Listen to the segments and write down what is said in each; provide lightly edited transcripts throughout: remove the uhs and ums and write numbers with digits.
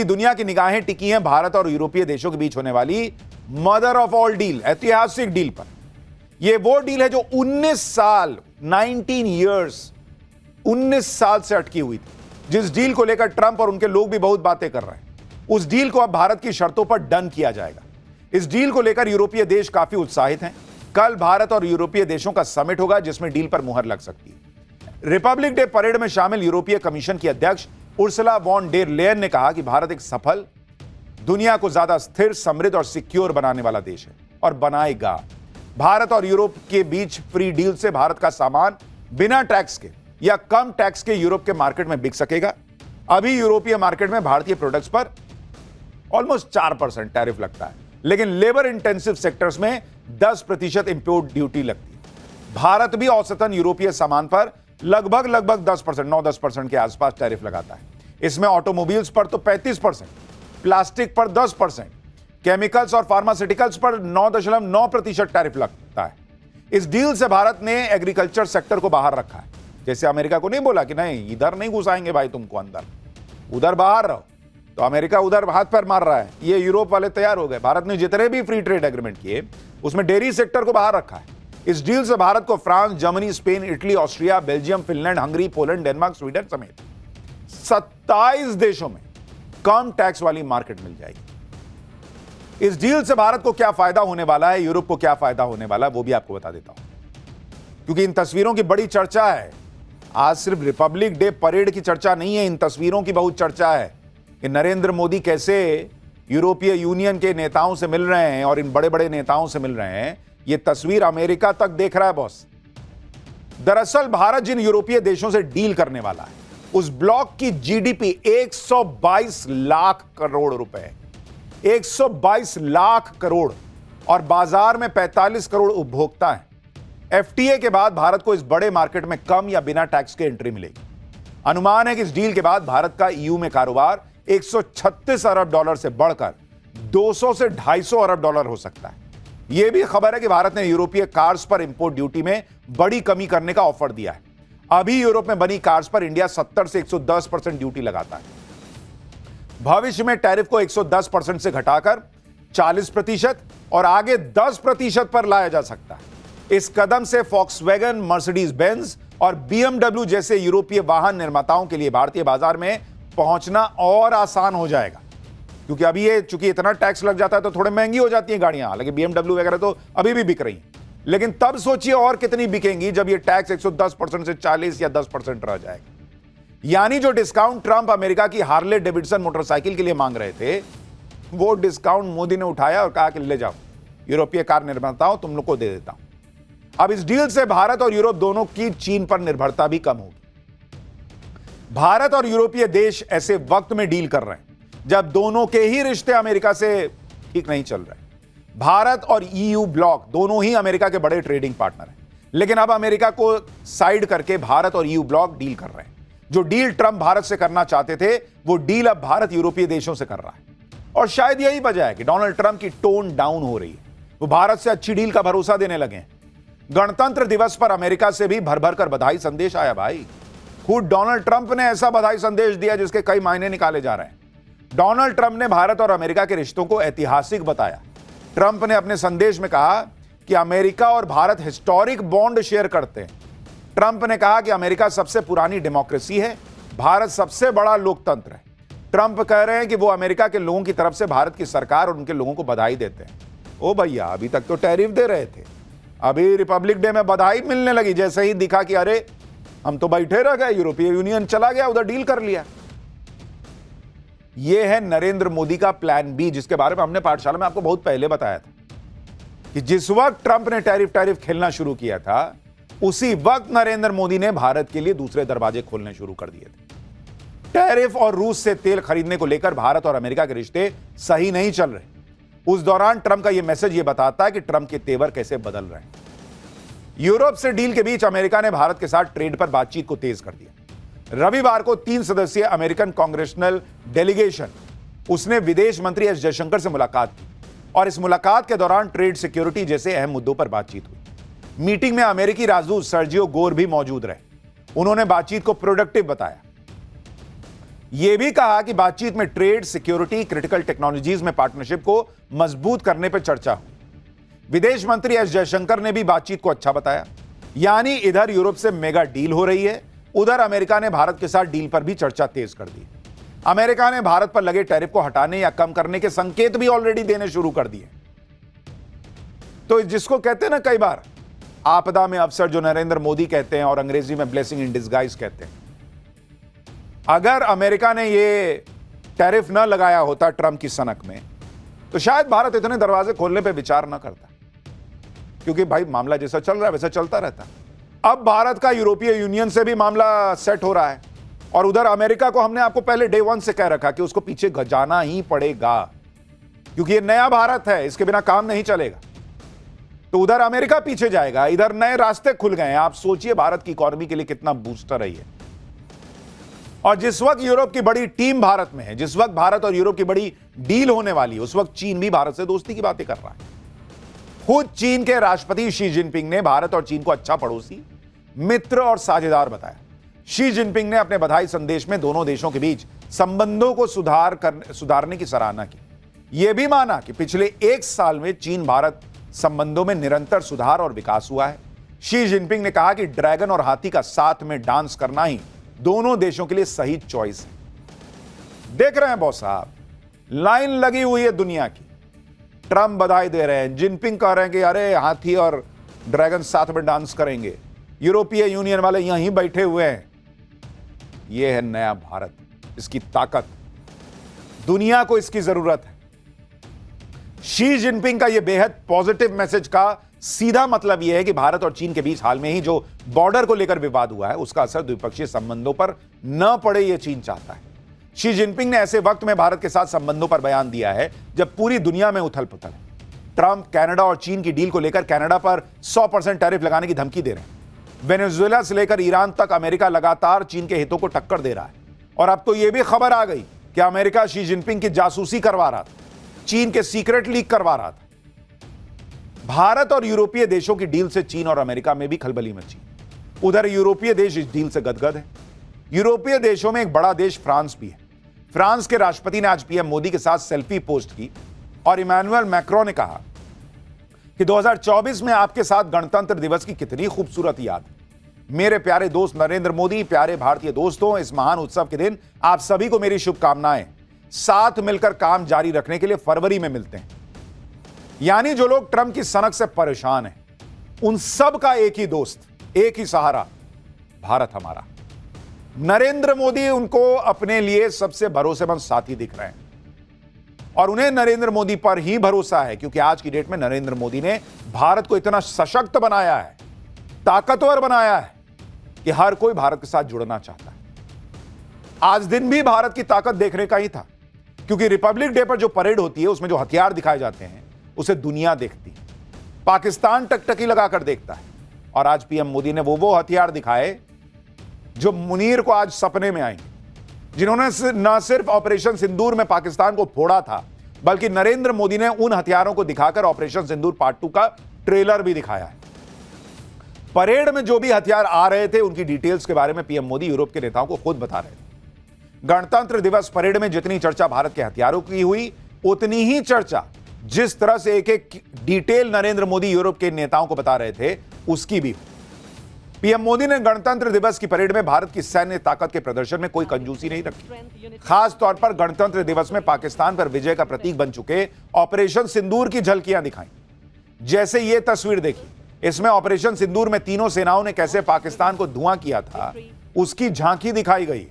पूरी दुनिया की निगाहें टिकी हैं भारत और यूरोपीय देशों के बीच होने वाली मदर ऑफ ऑल डील, ऐतिहासिक डील पर। यह वो डील है जो 19 साल 19 इयर्स 19 साल से अटकी हुई थी, जिस डील को लेकर ट्रंप और उनके लोग भी बहुत बातें कर रहे हैं। उस डील को अब भारत की शर्तों पर डन किया जाएगा। इस डील को लेकर यूरोपीय देश काफी उत्साहित हैं। कल भारत और यूरोपीय देशों का समिट होगा जिसमें डील पर मुहर लग सकती है। रिपब्लिक डे परेड में शामिल यूरोपीय कमीशन की अध्यक्ष उर्सुला वॉन डेर लेयन ने कहा कि भारत एक सफल, दुनिया को ज्यादा स्थिर, समृद्ध और सिक्योर बनाने वाला देश है और बनाएगा। भारत और यूरोप के बीच फ्री डील से भारत का सामान बिना टैक्स के या कम टैक्स के यूरोप के मार्केट में बिक सकेगा। अभी यूरोपीय मार्केट में भारतीय प्रोडक्ट्स पर ऑलमोस्ट 4% टैरिफ लगता है, लेकिन लेबर इंटेंसिव सेक्टर्स में 10% इंपोर्ट ड्यूटी लगती है। भारत भी औसतन यूरोपीय सामान पर लगभग 10%, 9-10% के आसपास टैरिफ लगाता है। इसमें ऑटोमोबाइल्स पर तो 35%, प्लास्टिक पर 10%, केमिकल्स और फार्मास्यूटिकल्स पर 9.9% टैरिफ लगता है। इस डील से भारत ने एग्रीकल्चर सेक्टर को बाहर रखा है। जैसे अमेरिका को नहीं बोला कि नहीं, इधर नहीं घुसाएंगे भाई तुमको, अंदर, उधर बाहर रहो, तो अमेरिका उधर हाथ पैर मार रहा है। ये यूरोप वाले तैयार हो गए। भारत ने जितने भी फ्री ट्रेड एग्रीमेंट किए उसमें डेयरी सेक्टर को बाहर रखा है। इस डील से भारत को France, Germany, Spain, Italy, Austria, Belgium, Finland, Hungary, Poland, Denmark, Sweden समेत 27 देशों में कम टैक्स वाली मार्केट मिल जाएगी। इस डील से भारत को क्या फायदा होने वाला है, यूरोप को क्या फायदा होने वाला है, वो भी आपको बता देता हूं, क्योंकि इन तस्वीरों की बड़ी चर्चा है। आज सिर्फ रिपब्लिक डे परेड की चर्चा नहीं है, इन तस्वीरों की बहुत चर्चा है कि नरेंद्र मोदी कैसे यूरोपीय यूनियन के नेताओं से मिल रहे हैं और इन बड़े बड़े नेताओं से मिल रहे हैं। यह तस्वीर अमेरिका तक देख रहा है बॉस। दरअसल भारत जिन यूरोपीय देशों से डील करने वाला है, उस ब्लॉक की जीडीपी 122 लाख करोड़ रुपए, 122 लाख करोड़, और बाजार में 45 करोड़ उपभोक्ता हैं। एफटीए के बाद भारत को इस बड़े मार्केट में कम या बिना टैक्स के एंट्री मिलेगी। अनुमान है कि इस डील के बाद भारत का ईयू में कारोबार 136 अरब डॉलर से बढ़कर 200 से 250 अरब डॉलर हो सकता है। यह भी खबर है कि भारत ने यूरोपीय कार्स पर इंपोर्ट ड्यूटी में बड़ी कमी करने का ऑफर दिया है। अभी यूरोप में बनी कार्स पर इंडिया 70 से 110% ड्यूटी लगाता है। भविष्य में टैरिफ को 110% से घटाकर 40% और आगे 10% पर लाया जा सकता है। इस कदम से फॉक्सवैगन, मर्सिडीज बेंज और बीएमडब्ल्यू जैसे यूरोपीय वाहन निर्माताओं के लिए भारतीय बाजार में पहुंचना और आसान हो जाएगा, क्योंकि अभी ये चूंकि इतना टैक्स लग जाता है तो थोड़े महंगी हो जाती हैं गाड़ियां। हालांकि बीएमडब्ल्यू वगैरह तो अभी भी बिक रही हैं, लेकिन तब सोचिए और कितनी बिकेंगी जब ये टैक्स 110% से 40 या 10% रह जाएगा। यानी जो डिस्काउंट ट्रंप अमेरिका की हार्ले डेविडसन मोटरसाइकिल के लिए मांग रहे थे, वो डिस्काउंट मोदी ने उठाया और कहा कि ले जाओ यूरोपीय कार निर्माताओं, तुम लोग को दे देता हूं। अब इस डील से भारत और यूरोप दोनों की चीन पर निर्भरता भी कम होगी। भारत और यूरोपीय देश ऐसे वक्त में डील कर रहे हैं जब दोनों के ही रिश्ते अमेरिका से ठीक नहीं चल रहे। भारत और ईयू ब्लॉक दोनों ही अमेरिका के बड़े ट्रेडिंग पार्टनर हैं, लेकिन अब अमेरिका को साइड करके भारत और ईयू ब्लॉक डील कर रहे हैं। जो डील ट्रंप भारत से करना चाहते थे, वो डील अब भारत यूरोपीय देशों से कर रहा है। और शायद यही वजह है कि डोनाल्ड ट्रंप की टोन डाउन हो रही है। वो भारत से अच्छी डील का भरोसा देने लगे हैं। गणतंत्र दिवस पर अमेरिका से भी भर भर कर बधाई संदेश आया भाई। खुद डोनाल्ड ट्रंप ने ऐसा बधाई संदेश दिया जिसके कई मायने निकाले जा रहे हैं। डोनाल्ड ट्रंप ने भारत और अमेरिका के रिश्तों को ऐतिहासिक बताया। ट्रंप ने अपने संदेश में कहा कि अमेरिका और भारत हिस्टोरिक बॉन्ड शेयर करते हैं। ट्रंप ने कहा कि अमेरिका सबसे पुरानी डेमोक्रेसी है, भारत सबसे बड़ा लोकतंत्र है। ट्रंप कह रहे हैं कि वो अमेरिका के लोगों की तरफ से भारत की सरकार और उनके लोगों को बधाई देते हैं। ओ भैया, अभी तक तो टैरिफ दे रहे थे, अभी रिपब्लिक डे में बधाई मिलने लगी जैसे ही दिखा कि अरे हम तो बैठे रह गए, यूरोपीय यूनियन चला गया, उधर डील कर लिया। यह है नरेंद्र मोदी का प्लान बी, जिसके बारे में हमने पाठशाला में आपको बहुत पहले बताया था कि जिस वक्त ट्रंप ने टैरिफ खेलना शुरू किया था, उसी वक्त नरेंद्र मोदी ने भारत के लिए दूसरे दरवाजे खोलने शुरू कर दिए थे। टैरिफ और रूस से तेल खरीदने को लेकर भारत और अमेरिका के रिश्ते सही नहीं चल रहे। उस दौरान ट्रंप का यह मैसेज यह बताता है कि ट्रंप के तेवर कैसे बदल रहे हैं। यूरोप से डील के बीच अमेरिका ने भारत के साथ ट्रेड पर बातचीत को तेज कर दिया। रविवार को 3 सदस्यीय अमेरिकन कांग्रेशनल डेलीगेशन, उसने विदेश मंत्री एस जयशंकर से मुलाकात की और इस मुलाकात के दौरान ट्रेड, सिक्योरिटी जैसे अहम मुद्दों पर बातचीत हुई। मीटिंग में अमेरिकी राजदूत सर्जियो गोर भी मौजूद रहे। उन्होंने बातचीत को प्रोडक्टिव बताया। यह भी कहा कि बातचीत में ट्रेड, सिक्योरिटी, क्रिटिकल टेक्नोलॉजीज में पार्टनरशिप को मजबूत करने पर चर्चा हुई। विदेश मंत्री एस जयशंकर ने भी बातचीत को अच्छा बताया। यानी इधर यूरोप से मेगा डील हो रही है, उधर अमेरिका ने भारत के साथ डील पर भी चर्चा तेज कर दी। अमेरिका ने भारत पर लगे टैरिफ को हटाने या कम करने के संकेत भी ऑलरेडी देने शुरू कर दिए। तो जिसको कहते हैं ना कई बार आपदा में अवसर, जो नरेंद्र मोदी कहते हैं और अंग्रेजी में ब्लेसिंग इन डिस्गाइज कहते हैं, अगर अमेरिका ने ये टैरिफ ना लगाया होता ट्रंप की सनक में, तो शायद भारत इतने दरवाजे खोलने पे विचार ना करता, क्योंकि भाई मामला जैसा चल रहा है वैसा चलता रहता। अब भारत का यूरोपीय यूनियन से भी मामला सेट हो रहा है, और उधर अमेरिका को हमने आपको पहले डे 1 से कह रखा कि उसको पीछे जाना ही पड़ेगा, क्योंकि ये नया भारत है, इसके बिना काम नहीं चलेगा। तो उधर अमेरिका पीछे जाएगा, इधर नए रास्ते खुल गए हैं। आप सोचिए भारत की इकोनॉमी के लिए कितना बूस्टर है ये। और जिस वक्त यूरोप की बड़ी टीम भारत में है, जिस वक्त भारत और यूरोप की बड़ी डील होने वाली है, उस वक्त चीन भी भारत से दोस्ती की बातें कर रहा है। खुद चीन के राष्ट्रपति शी जिनपिंग ने भारत और चीन को अच्छा पड़ोसी, मित्र और साझेदार बताया। शी जिनपिंग ने अपने बधाई संदेश में दोनों देशों के बीच संबंधों को सुधारने की सराहना की। यह भी माना कि पिछले 1 साल में चीन भारत संबंधों में निरंतर सुधार और विकास हुआ है। शी जिनपिंग ने कहा कि ड्रैगन और हाथी का साथ में डांस करना ही दोनों देशों के लिए सही चॉइस है। देख रहे हैं बॉस साहब, लाइन लगी हुई है दुनिया की। ट्रंप बधाई दे रहे हैं, जिनपिंग कह रहे हैं कि अरे हाथी और ड्रैगन साथ में डांस करेंगे। यूरोपीय यूनियन वाले यहीं बैठे हुए हैं। यह है नया भारत, इसकी ताकत, दुनिया को इसकी जरूरत है। शी जिनपिंग का यह बेहद पॉजिटिव मैसेज का सीधा मतलब यह है कि भारत और चीन के बीच हाल में ही जो बॉर्डर को लेकर विवाद हुआ है, उसका असर द्विपक्षीय संबंधों पर न पड़े, यह चीन चाहता है। शी जिनपिंग ने ऐसे वक्त में भारत के साथ संबंधों पर बयान दिया है जब पूरी दुनिया में उथल पुथल है। ट्रंप कनाडा और चीन की डील को लेकर कनाडा पर 100% टैरिफ लगाने की धमकी दे रहे हैं। वेनेजुएला से लेकर ईरान तक अमेरिका लगातार चीन के हितों को टक्कर दे रहा है। और अब तो यह भी खबर आ गई कि अमेरिका शी जिनपिंग की जासूसी करवा रहा था, चीन के सीक्रेट लीक करवा रहा था। भारत और यूरोपीय देशों की डील से चीन और अमेरिका में भी खलबली मची। उधर यूरोपीय देश इस डील से गदगद है। यूरोपीय देशों में एक बड़ा देश फ्रांस भी है। फ्रांस के राष्ट्रपति ने आज पीएम मोदी के साथ सेल्फी पोस्ट की और इमैनुअल मैक्रों ने कहा कि 2024 में आपके साथ गणतंत्र दिवस की कितनी खूबसूरत याद। मेरे प्यारे दोस्त नरेंद्र मोदी, प्यारे भारतीय दोस्तों, इस महान उत्सव के दिन आप सभी को मेरी शुभकामनाएं। साथ मिलकर काम जारी रखने के लिए फरवरी में मिलते हैं। यानी जो लोग ट्रंप की सनक से परेशान हैं, उन सब का एक ही दोस्त, एक ही सहारा, भारत हमारा। नरेंद्र मोदी उनको अपने लिए सबसे भरोसेमंद साथी दिख रहे हैं, और उन्हें नरेंद्र मोदी पर ही भरोसा है, क्योंकि आज की डेट में नरेंद्र मोदी ने भारत को इतना सशक्त बनाया है, ताकतवर बनाया है कि हर कोई भारत के साथ जुड़ना चाहता है। आज दिन भी भारत की ताकत देखने का ही था, क्योंकि रिपब्लिक डे पर जो परेड होती है उसमें जो हथियार दिखाए जाते हैं उसे दुनिया देखती है। पाकिस्तान टकटकी लगाकर देखता है। और आज पीएम मोदी ने वो हथियार दिखाए जो मुनीर को आज सपने में आएंगे, जिन्होंने न सिर्फ ऑपरेशन सिंदूर में पाकिस्तान को फोड़ा था, बल्कि नरेंद्र मोदी ने उन हथियारों को दिखाकर ऑपरेशन सिंदूर पार्ट 2 का ट्रेलर भी दिखाया है। परेड में जो भी हथियार आ रहे थे उनकी डिटेल्स के बारे में पीएम मोदी यूरोप के नेताओं को खुद बता रहे थे। गणतंत्र दिवस परेड में जितनी चर्चा भारत के हथियारों की हुई, उतनी ही चर्चा जिस तरह से एक एक डिटेल नरेंद्र मोदी यूरोप के नेताओं को बता रहे थे, उसकी भी। पीएम मोदी ने गणतंत्र दिवस की परेड में भारत की सैन्य ताकत के प्रदर्शन में कोई कंजूसी नहीं रखी। खास तौर पर गणतंत्र दिवस में पाकिस्तान पर विजय का प्रतीक बन चुके ऑपरेशन सिंदूर की झलकियां दिखाई। जैसे यह तस्वीर देखी, इसमें ऑपरेशन सिंदूर में तीनों सेनाओं ने कैसे पाकिस्तान को धुआं किया था, उसकी झांकी दिखाई गई।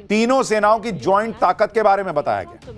तीनों सेनाओं की ज्वाइंट ताकत के बारे में बताया गया।